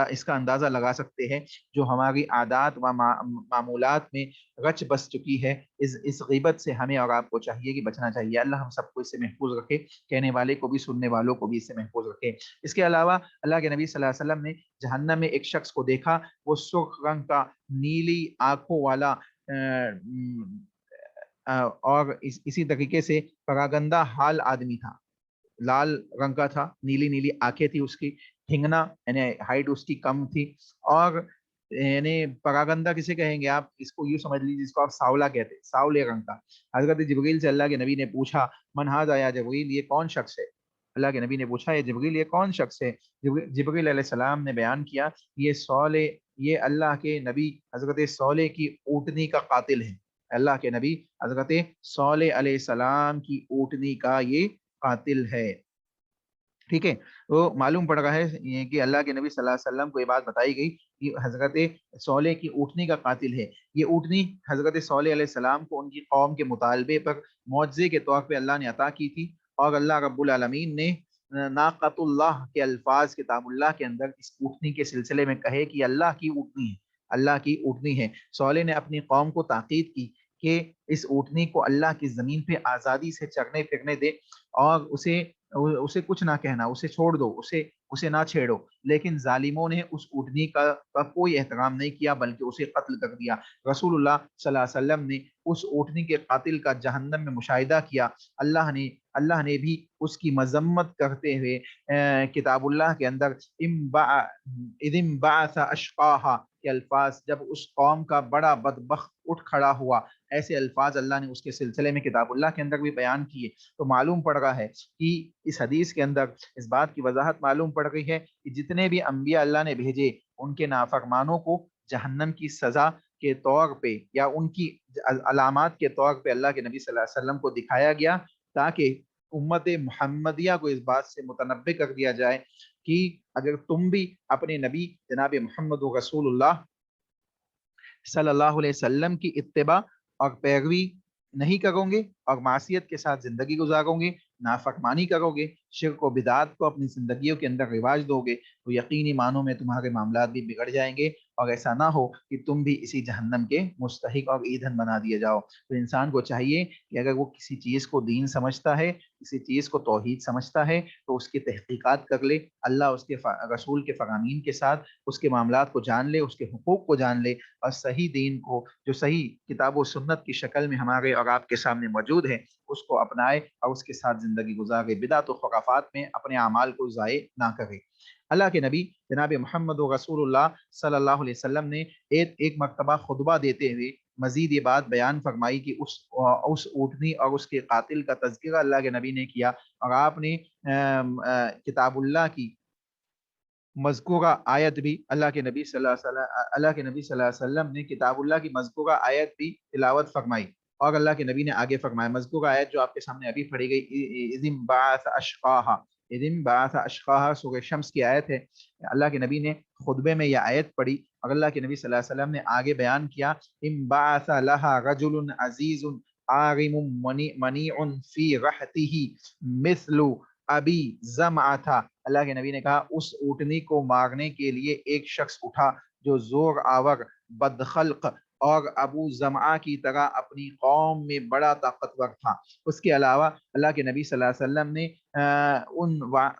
اس کا اندازہ لگا سکتے ہیں، جو ہماری عادات و معمولات میں رچ بس چکی ہے۔ اس غیبت سے ہمیں اور آپ کو چاہیے کہ بچنا چاہیے۔ اللہ ہم سب کو اس سے محفوظ رکھے، کہنے والے کو بھی سننے والوں کو بھی اس سے محفوظ رکھے۔ اس کے علاوہ اللہ کے نبی صلی اللہ علیہ وسلم نے جہنم میں ایک شخص کو دیکھا، وہ سرخ رنگ کا نیلی آنکھوں والا اور اسی طریقے سے پراگندہ حال آدمی تھا، لال رنگ کا تھا، نیلی نیلی آنکھیں تھی اس کی، ٹھنگنا یعنی ہائٹ اس کی کم تھی، اور یعنی پراگندہ کسے کہیں گے آپ، اس کو یوں سمجھ لیجیے جس کو آپ ساولا کہتے ہیں، ساولے رنگ کا۔ حضرت جبریل سے اللہ کے نبی نے پوچھا من ھذا یا جبریل، یہ کون شخص ہے؟ اللہ کے نبی نے پوچھا یہ جبریل یہ کون شخص ہے؟ جبریل علیہ السلام نے بیان کیا یہ اللہ کے نبی حضرت صالح کی اونٹنی کا قاتل ہے، اللہ کے نبی حضرت صالح علیہ السلام کی اونٹنی کا یہ قاتل ہے۔ ٹھیک ہے، تو معلوم پڑ رہا ہے کہ اللہ کے نبی صلی اللہ علیہ وسلم کو یہ بات بتائی گئی کہ حضرت صالح کی اونٹنی کا قاتل ہے۔ یہ اونٹنی حضرت صالح علیہ السلام کو ان کی قوم کے مطالبے پر معجزے کے طور پہ اللہ نے عطا کی تھی، اور اللہ رب العالمین نے ناقۃ اللہ کے الفاظ کتاب اللہ کے اندر اس اونٹنی کے سلسلے میں کہے کہ اللہ کی اونٹنی ہے، اللہ کی اونٹنی ہے۔ صالح نے اپنی قوم کو تاکید کی کہ اس اونٹنی کو اللہ کی زمین پہ آزادی سے چرنے پھرنے دے اور اسے کچھ نہ کہنا، اسے چھوڑ دو، اسے نہ چھیڑو، لیکن ظالموں نے اس اونٹنی کا کوئی احترام نہیں کیا بلکہ اسے قتل کر دیا۔ رسول اللہ صلی اللہ علیہ وسلم نے اس اونٹنی کے قاتل کا جہنم میں مشاہدہ کیا۔ اللہ نے بھی اس کی مذمت کرتے ہوئے کتاب اللہ کے اندر اذ انبعث اشقاہا کے الفاظ، جب اس قوم کا بڑا بدبخت اٹھ کھڑا ہوا، ایسے الفاظ اللہ نے اس کے سلسلے میں کتاب اللہ کے اندر بھی بیان کیے۔ تو معلوم پڑ رہا ہے کہ اس حدیث کے اندر اس بات کی وضاحت معلوم پڑ رہی ہے کہ جتنے بھی انبیاء اللہ نے بھیجے ان کے نافرمانوں کو جہنم کی سزا کے طور پہ یا ان کی علامات کے طور پہ اللہ کے نبی صلی اللہ علیہ وسلم کو دکھایا گیا، تاکہ امت محمدیہ کو اس بات سے متنبع کر دیا جائے کہ اگر تم بھی اپنے نبی جناب محمد رسول اللہ صلی اللہ علیہ وسلم کی اتباع اور پیروی نہیں کرو گے اور معصیت کے ساتھ زندگی گزارو گے، نافرمانی کرو گے، شرک و بدعات کو اپنی زندگیوں کے اندر رواج دو گے، تو یقینی معنوں میں تمہارے معاملات بھی بگڑ جائیں گے، اور ایسا نہ ہو کہ تم بھی اسی جہنم کے مستحق اور ایندھن بنا دیے جاؤ۔ تو انسان کو چاہیے کہ اگر وہ کسی چیز کو دین سمجھتا ہے، کسی چیز کو توحید سمجھتا ہے، تو اس کی تحقیقات کر لے، اللہ اس کے رسول کے فرامین کے ساتھ اس کے معاملات کو جان لے، اس کے حقوق کو جان لے، اور صحیح دین کو جو صحیح کتاب و سنت کی شکل میں ہمارے اور آپ کے سامنے موجود ہے اس کو اپنائے اور اس کے ساتھ زندگی گزارے، بدعت و خرافات میں اپنے اعمال کو ضائع نہ کرے۔ اللہ کے نبی جناب محمد رسول اللہ صلی اللہ علیہ وسلم نے ایک مرتبہ خطبہ دیتے ہوئے مزید یہ بات بیان فرمائی کہ اس اونٹنی اور اس کے قاتل کا تذکرہ اللہ کے نبی نے کیا، اور آپ نے کتاب اللہ کی مذکورہ آیت بھی اللہ کے نبی صلی اللہ علیہ وسلم نے کتاب اللہ کی مذکورہ آیت بھی تلاوت فرمائی، اور اللہ کے نبی نے آگے فرمایا مذکورہ آیت جو آپ کے سامنے ابھی پڑھی گئی، اذ انبعث اشقاہا سورہ شمس کی آیت ہے۔ اللہ کے نبی نے خطبے میں یہ آیت پڑھی اور اللہ کے نبی صلی اللہ علیہ وسلم نے آگے بیان کیا، انبعث لها رجل عزیز عارم منیع فی رحتہ مثل ابی زمعہ۔ اللہ کے نبی نے کہا اس اونٹنی کو مارنے کے لیے ایک شخص اٹھا جو زور آور، بدخلق اور ابو زمعہ کی طرح اپنی قوم میں بڑا طاقتور تھا۔ اس کے علاوہ اللہ کے نبی صلی اللہ علیہ وسلم نے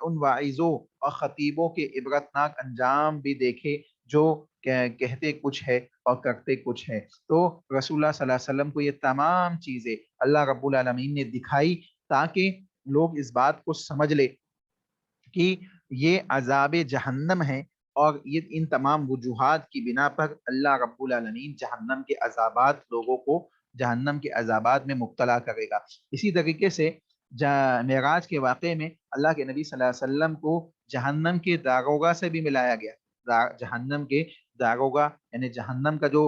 ان واعظوں اور خطیبوں کے عبرتناک انجام بھی دیکھے جو کہتے کچھ ہے اور کرتے کچھ ہے۔ تو رسول اللہ صلی اللہ علیہ وسلم کو یہ تمام چیزیں اللہ رب العالمین نے دکھائی تاکہ لوگ اس بات کو سمجھ لے کہ یہ عذاب جہنم ہے، اور یہ ان تمام وجوہات کی بنا پر اللہ رب العالمین جہنم کے عذابات لوگوں کو جہنم کے عذابات میں مبتلا کرے گا۔ اسی طریقے سے معراج کے واقعے میں اللہ کے نبی صلی اللہ علیہ وسلم کو جہنم کے داروغہ سے بھی ملایا گیا۔ جہنم کے داروغہ یعنی جہنم کا جو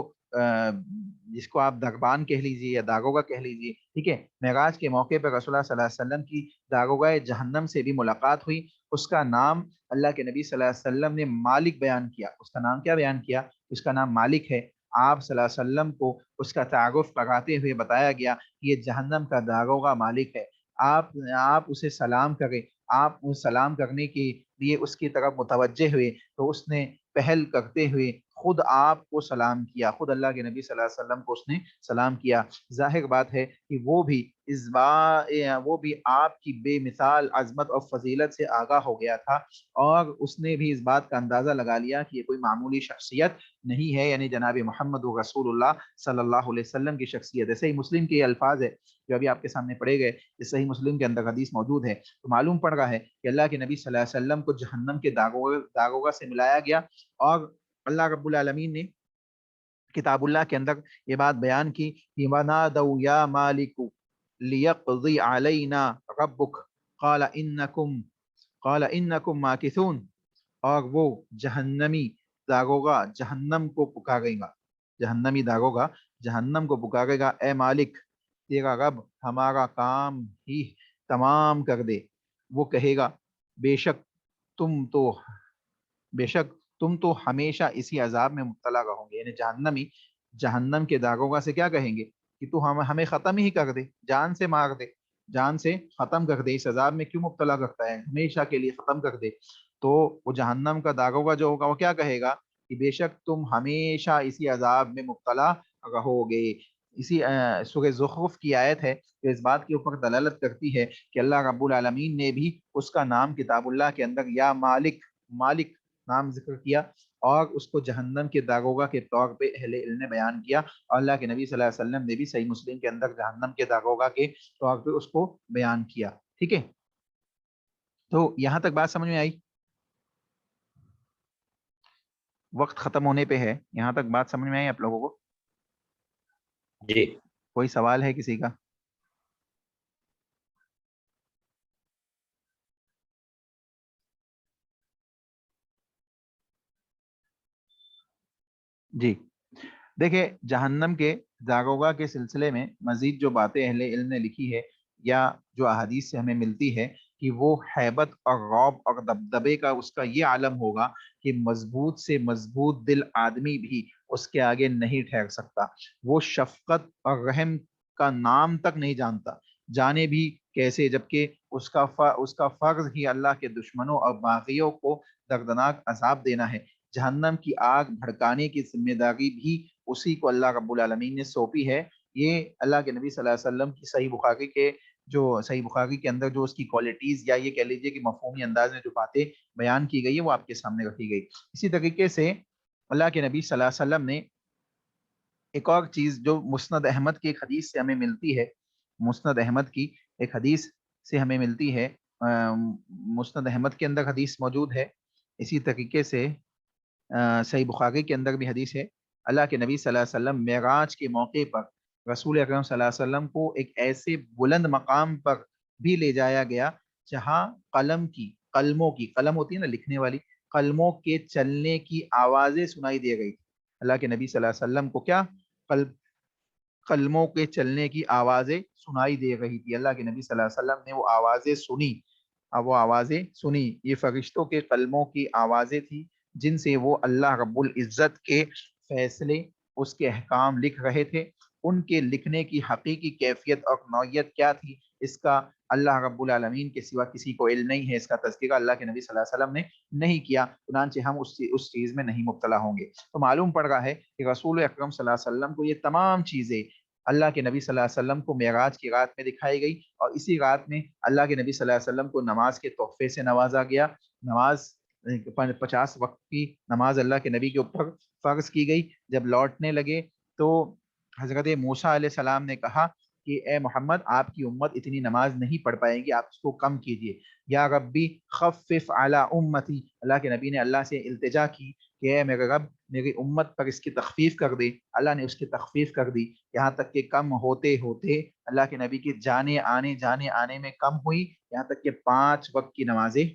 جس کو آپ دربان کہہ لیجیے یا داروغہ کہہ لیجیے، ٹھیک ہے، معراج کے موقع پر رسول اللہ صلی اللہ علیہ وسلم کی داروغہ جہنم سے بھی ملاقات ہوئی۔ اس کا نام اللہ کے نبی صلی اللہ علیہ وسلم نے مالک بیان کیا۔ اس کا نام کیا بیان کیا؟ اس کا نام مالک ہے۔ آپ صلی اللہ علیہ وسلم کو اس کا تعارف کراتے ہوئے بتایا گیا کہ یہ جہنم کا داروغہ مالک ہے، آپ اسے سلام کریں۔ آپ سلام کرنے کے لیے اس کی طرف متوجہ ہوئے تو اس نے پہل کرتے ہوئے خود آپ کو سلام کیا، خود اللہ کے نبی صلی اللہ علیہ وسلم کو اس نے سلام کیا۔ ظاہر بات ہے کہ وہ بھی آپ کی بے مثال عظمت اور فضیلت سے آگاہ ہو گیا تھا، اور اس نے بھی اس بات کا اندازہ لگا لیا کہ یہ کوئی معمولی شخصیت نہیں ہے، یعنی جناب محمد رسول اللہ صلی اللہ علیہ وسلم کی شخصیت ہے۔ صحیح مسلم کے الفاظ ہے جو ابھی آپ کے سامنے پڑھے گئے، اس صحیح مسلم کے اندر حدیث موجود ہے، تو معلوم پڑ رہا ہے کہ اللہ کے نبی صلی اللہ علیہ وسلم کو جہنم کے داروغہ سے ملایا گیا، اور اللہ رب العالمین نے کتاب اللہ کے اندر یہ بات بیان کی کہ وَنَادَوْا يَا مَالِكُ لِيَقْضِي عَلَيْنَا رَبُّكَ قَالَ إِنَّكُمْ مَاكِثُونَ، اور وہ جہنمی داروغہ جہنم کو پکارے گا، جہنمی داروغہ جہنم کو پکارے گا، اے مالک تیرا رب ہمارا کام ہی تمام کر دے۔ وہ کہے گا بے شک تم تو ہمیشہ اسی عذاب میں مبتلا رہو گے، یعنی جہنمی جہنم کے داروغہ سے کیا کہیں گے کہ تو ہمیں ختم ہی کر دے، جان سے مار دے، جان سے ختم کر دے، اس عذاب میں کیوں مبتلا کرتا ہے، ہمیشہ کے لیے ختم کر دے۔ تو وہ جہنم کا داروغہ جو ہوگا وہ کیا کہے گا کہ بے شک تم ہمیشہ اسی عذاب میں مبتلا رہو گے۔ اسی سورہ زخرف کی آیت ہے جو اس بات کے اوپر دلالت کرتی ہے کہ اللہ رب العالمین نے بھی اس کا نام کتاب اللہ کے اندر یا مالک نام ذکر کیا، اور اس کو جہنم کے داروغہ کے طور پہ اہل علم نے بیان کیا، اور اللہ کے نبی صلی اللہ علیہ وسلم نے بھی صحیح مسلم کے اندر جہنم کے داروغہ کے طور پہ اس کو بیان کیا۔ ٹھیک ہے، تو یہاں تک بات سمجھ میں آئی؟ وقت ختم ہونے پہ ہے، یہاں تک بات سمجھ میں آئی آپ لوگوں کو؟ جی کوئی سوال ہے کسی کا؟ جی دیکھیں، جہنم کے داروغہ کے سلسلے میں مزید جو باتیں اہل علم نے لکھی ہے یا جو احادیث سے ہمیں ملتی ہے کہ وہ ہیبت اور رعب اور دبدبے کا اس کا یہ عالم ہوگا کہ مضبوط سے مضبوط دل آدمی بھی اس کے آگے نہیں ٹھہر سکتا۔ وہ شفقت اور رحم کا نام تک نہیں جانتا، جانے بھی کیسے، جبکہ اس کا فرض ہی اللہ کے دشمنوں اور باغیوں کو دردناک عذاب دینا ہے۔ جہنم کی آگ بھڑکانے کی ذمہ داری بھی اسی کو اللہ رب العالمین نے سونپی ہے۔ یہ اللہ کے نبی صلی اللہ علیہ وسلم کی صحیح بخاری کے اندر جو اس کی کوالٹیز یا یہ کہہ لیجیے کہ مفہومی انداز میں جو باتیں بیان کی گئی ہے وہ آپ کے سامنے رکھی گئی۔ اسی طریقے سے اللہ کے نبی صلی اللہ علیہ وسلم نے ایک اور چیز جو مسند احمد کی ایک حدیث سے ہمیں ملتی ہے، مسند احمد کی ایک حدیث سے ہمیں ملتی ہے، مسند احمد کے اندر حدیث موجود ہے، اسی طریقے سے صحیح بخاری کے اندر بھی حدیث ہے۔ اللہ کے نبی صلی اللہ علیہ وسلم معراج کے موقع پر رسول اکرم صلی اللہ علیہ وسلم کو ایک ایسے بلند مقام پر بھی لے جایا گیا جہاں قلموں کی قلم ہوتی ہے نا لکھنے والی، قلموں کے چلنے کی آوازیں سنائی دے گئی۔ اللہ کے نبی صلی اللہ علیہ وسلم کو کیا قلموں کے چلنے کی آوازیں سنائی دے رہی تھی۔ اللہ کے نبی صلی اللہ علیہ وسلم نے وہ آوازیں سنی، یہ فرشتوں کے قلموں کی آوازیں تھی جن سے وہ اللہ رب العزت کے فیصلے، اس کے احکام لکھ رہے تھے۔ ان کے لکھنے کی حقیقی کیفیت اور نوعیت کیا تھی، اس کا اللہ رب العالمین کے سوا کسی کو علم نہیں ہے، اس کا تذکرہ اللہ کے نبی صلی اللہ علیہ وسلم نے نہیں کیا، چنانچہ ہم اس چیز میں نہیں مبتلا ہوں گے۔ تو معلوم پڑ رہا ہے کہ رسول اکرم صلی اللہ علیہ وسلم کو یہ تمام چیزیں اللہ کے نبی صلی اللہ علیہ وسلم کو معراج کی رات میں دکھائی گئی، اور اسی رات میں اللہ کے نبی صلی اللہ علیہ وسلم کو نماز کے تحفے سے نوازا گیا۔ 50 وقت کی نماز اللہ کے نبی کے اوپر فرض کی گئی۔ جب لوٹنے لگے تو حضرت موسیٰ علیہ السلام نے کہا کہ اے محمد آپ کی امت اتنی نماز نہیں پڑھ پائے گی، آپ اس کو کم کیجئے۔ یا ربی خفف علی امتی، اللہ کے نبی نے اللہ سے التجا کی کہ اے میرے رب میری امت پر اس کی تخفیف کر دے۔ اللہ نے اس کی تخفیف کر دی، یہاں تک کہ کم ہوتے ہوتے اللہ کے نبی کی جانے آنے میں کم ہوئی، یہاں تک کہ 5 وقت کی نمازیں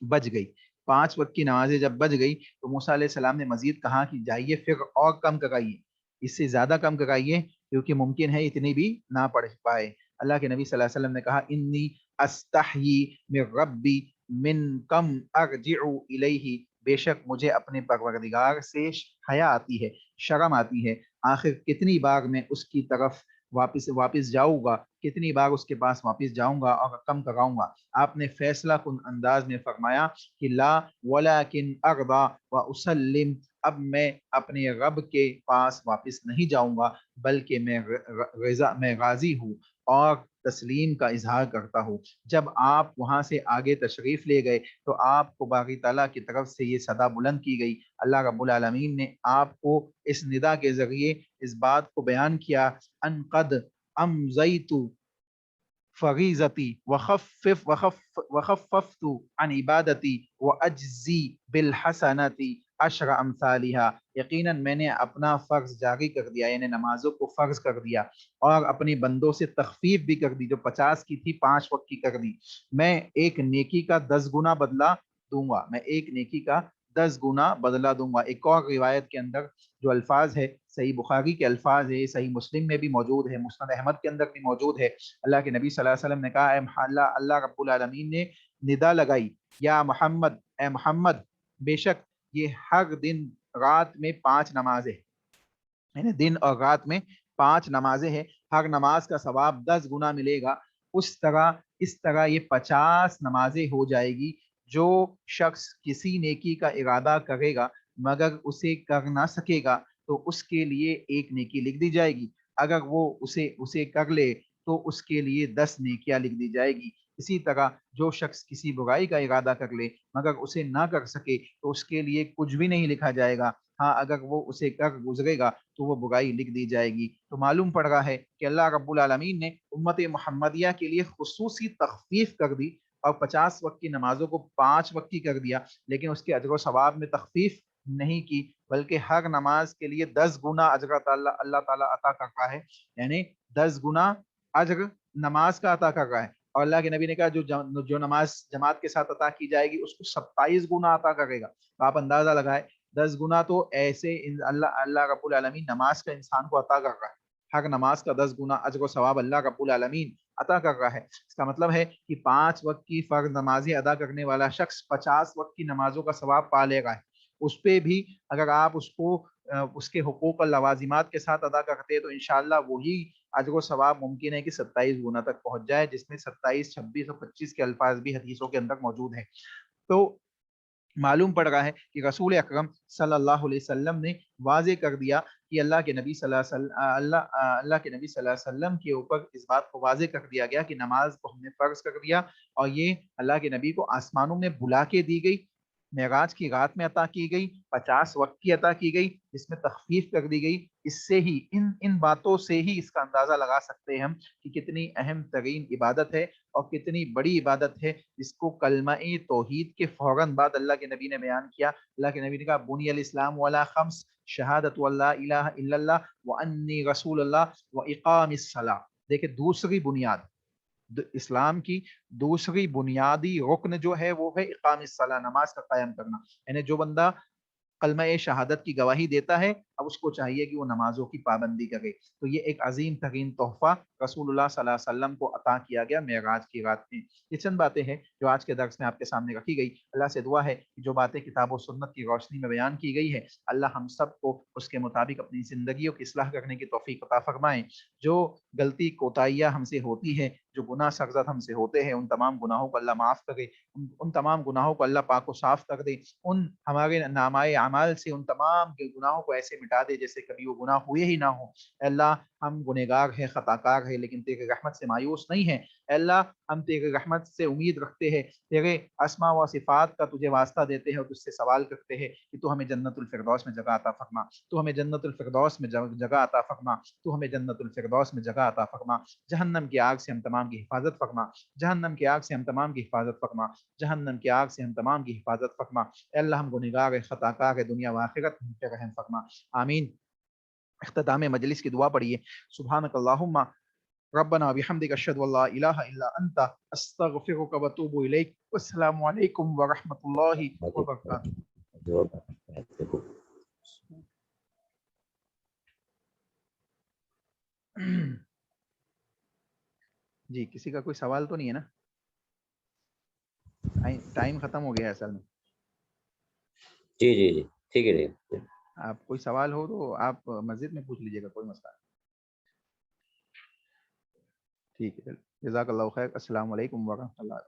بچ گئی۔ 5 وقت کی نمازیں جب بچ گئی تو موسیٰ علیہ السلام نے مزید کہا کہ جائیے پھر اور کم کرائیے، اس سے زیادہ کم کرائیے، کیونکہ ممکن ہے اتنی بھی نہ پڑھ پائے۔ اللہ کے نبی صلی اللہ علیہ وسلم نے کہا انی استحیی من ربی من کم ارجع الیہ، بے شک مجھے اپنے پروردگار سے حیا آتی ہے، شرم آتی ہے، آخر کتنی بار میں اس کی طرف واپس جاؤں گا، کتنی بار اس کے پاس واپس جاؤں گا اور کم کراؤں گا۔ آپ نے فیصلہ کن انداز میں فرمایا کہ لا ولیکن ارضا و اسلم، اب میں اپنے رب کے پاس واپس نہیں جاؤں گا، بلکہ میں راضی ہوں اور تسلیم کا اظہار کرتا ہوں۔ جب آپ وہاں سے آگے تشریف لے گئے تو آپ کو باقی تعالیٰ کی طرف سے یہ صدا بلند کی گئی، اللہ رب العالمین نے آپ کو اس ندا کے ذریعے اس بات کو بیان کیا ان قد امضیت فریضتی وخففت عن عبادتی واجزی بالحسنتی عشر امثالها، یقیناً میں نے اپنا فرض جاری کر دیا، یعنی نمازوں کو فرض کر دیا، اور اپنی بندوں سے تخفیف بھی کر دی، جو 50 کی تھی 5 وقت کی کر دی۔ میں ایک نیکی کا 10 گنا بدلہ دوں گا، میں ایک نیکی کا 10 گنا بدلہ دوں گا۔ ایک اور روایت کے اندر جو الفاظ ہے، صحیح بخاری کے الفاظ ہے، صحیح مسلم میں بھی موجود ہے، مسند احمد کے اندر بھی موجود ہے، اللہ کے نبی صلی اللہ علیہ وسلم نے کہا اللہ رب العالمین نے ندا لگائی، یا محمد، اے محمد، بے شک یہ ہر دن رات میں 5 نمازیں، یعنی دن اور رات میں 5 نمازیں ہیں، ہر نماز کا ثواب 10 گنا ملے گا۔ اس طرح یہ 50 نمازیں ہو جائے گی۔ جو شخص کسی نیکی کا ارادہ کرے گا مگر اسے کر نہ سکے گا تو اس کے لیے ایک نیکی لکھ دی جائے گی، اگر وہ اسے کر لے تو اس کے لیے 10 نیکیاں لکھ دی جائے گی۔ اسی طرح جو شخص کسی برائی کا ارادہ کر لے مگر اسے نہ کر سکے تو اس کے لیے کچھ بھی نہیں لکھا جائے گا، ہاں اگر وہ اسے کر گزرے گا تو وہ برائی لکھ دی جائے گی۔ تو معلوم پڑ رہا ہے کہ اللہ رب العالمین نے امت محمدیہ کے لیے خصوصی تخفیف کر دی اور 50 وقت کی نمازوں کو 5 وقت کی کر دیا، لیکن اس کے اجر و ثواب میں تخفیف نہیں کی، بلکہ ہر نماز کے لیے 10 گنا اجر اللہ تعالیٰ عطا کر رہا ہے، یعنی 10 گنا اجر نماز کا عطا کر رہا ہے۔ اور اللہ کے نبی نے کہا جو نماز جماعت کے ساتھ عطا کی جائے گی اس کو 27 گنا عطا کرے گا۔ تو آپ اندازہ لگائے 10 گنا تو ایسے اللہ رب العالمین نماز کا انسان کو عطا کر رہا ہے، ہر نماز کا 10 گنا اجر و ثواب اللہ رب العالمین عطا کر رہا ہے۔ اس کا مطلب ہے کہ 5 وقت کی فرض نمازیں ادا کرنے والا شخص 50 وقت کی نمازوں کا ثواب پا لے گا۔ اس پہ بھی اگر آپ اس کو اس کے حقوق اور لوازمات کے ساتھ ادا کرتے ہیں تو انشاءاللہ وہی اجر و ثواب ممکن ہے کہ 27 گنا تک پہنچ جائے، جس میں 27، 26 اور 25 کے الفاظ بھی حدیثوں کے اندر موجود ہیں۔ تو معلوم پڑ رہا ہے کہ رسول اکرم صلی اللہ علیہ وسلم نے واضح کر دیا کہ اللہ کے نبی صلی اللہ علیہ وسلم کے اوپر اس بات کو واضح کر دیا گیا کہ نماز کو ہم نے فرض کر دیا، اور یہ اللہ کے نبی کو آسمانوں میں بلا کے دی گئی، معراج کی رات میں عطا کی گئی، 50 وقت کی عطا کی گئی، جس میں تخفیف کر دی گئی۔ اس سے ہی ان باتوں سے ہی اس کا اندازہ لگا سکتے ہیں ہم کہ کتنی اہم ترین عبادت ہے اور کتنی بڑی عبادت ہے، جس کو کلمہ توحید کے فوراً بعد اللہ کے نبی نے بیان کیا۔ اللہ کے نبی نے کہا بنی الاسلام علی خمس، شہادت اللہ الہ الا اللہ وانی رسول اللہ واقام الصلاۃ۔ دیکھیں دوسری بنیاد، اسلام کی دوسری بنیادی رکن جو ہے وہ ہے اقام الصلاۃ، نماز کا قائم کرنا، یعنی جو بندہ کلمہ شہادت کی گواہی دیتا ہے اب اس کو چاہیے کہ وہ نمازوں کی پابندی کرے۔ تو یہ ایک عظیم ترین تحفہ رسول اللہ صلی اللہ علیہ وسلم کو عطا کیا گیا معراج کی رات میں۔ یہ چند باتیں ہیں جو آج کے درس میں آپ کے سامنے رکھی گئی۔ اللہ سے دعا ہے کہ جو باتیں کتاب و سنت کی روشنی میں بیان کی گئی ہے اللہ ہم سب کو اس کے مطابق اپنی زندگیوں کی اصلاح کرنے کی توفیق عطا فرمائیں۔ جو غلطی کوتاہیاں ہم سے ہوتی ہیں، جو گناہ سرزد ہم سے ہوتے ہیں، ان تمام گناہوں کو اللہ معاف کرے، ان تمام گناہوں کو اللہ پاک کو صاف کر دے، ان ہمارے نامۂ اعمال سے ان تمام گناہوں کو ایسے مٹا دے جیسے کبھی وہ گناہ ہوئے ہی نہ ہو۔ اللہ ہم گنہگار ہیں، خطا کار ہیں، لیکن تیری رحمت سے مایوس نہیں ہیں۔ اے اللہ ہم تیری رحمت سے امید رکھتے ہیں، تیرے اسماء و صفات کا تجھے واسطہ دیتے ہیں اور تجھ سے سوال کرتے ہیں کہ تو ہمیں جنت الفردوس میں جگہ عطا فرما، تو ہمیں جنت الفردوس میں جگہ عطا فرما، تو ہمیں جنت الفردوس میں جگہ عطا فرما۔ جہنم کی آگ سے ہم تمام کی حفاظت فرما، جہنم کی آگ سے ہم تمام کی حفاظت فرما، جہنم کی آگ سے ہم تمام کی حفاظت فرما۔ اے اللہ ہم گنہگار خطا کار ہے، دنیا و آخرت ہم پہ رحم فرما، آمین۔ اختتام مجلس کی دعا پڑھیے۔ سبحانک اللہم ربنا بحمدک اشہد ان لا الہ الا انت استغفرک و اتوب الیک۔ السلام علیکم ورحمۃ اللہ وبرکاتہ۔ جی کسی کا کوئی سوال تو نہیں ہے نا؟ ٹائم ختم ہو گیا ہے اصل میں۔ جی جی جی ٹھیک ہے، ٹھیک ہے۔ آپ کوئی سوال ہو تو آپ مسجد میں پوچھ لیجیے گا، کوئی مسئلہ نہیں۔ ٹھیک ہے، جزاک اللہ خیر، السلام علیکم ورحمۃ اللہ۔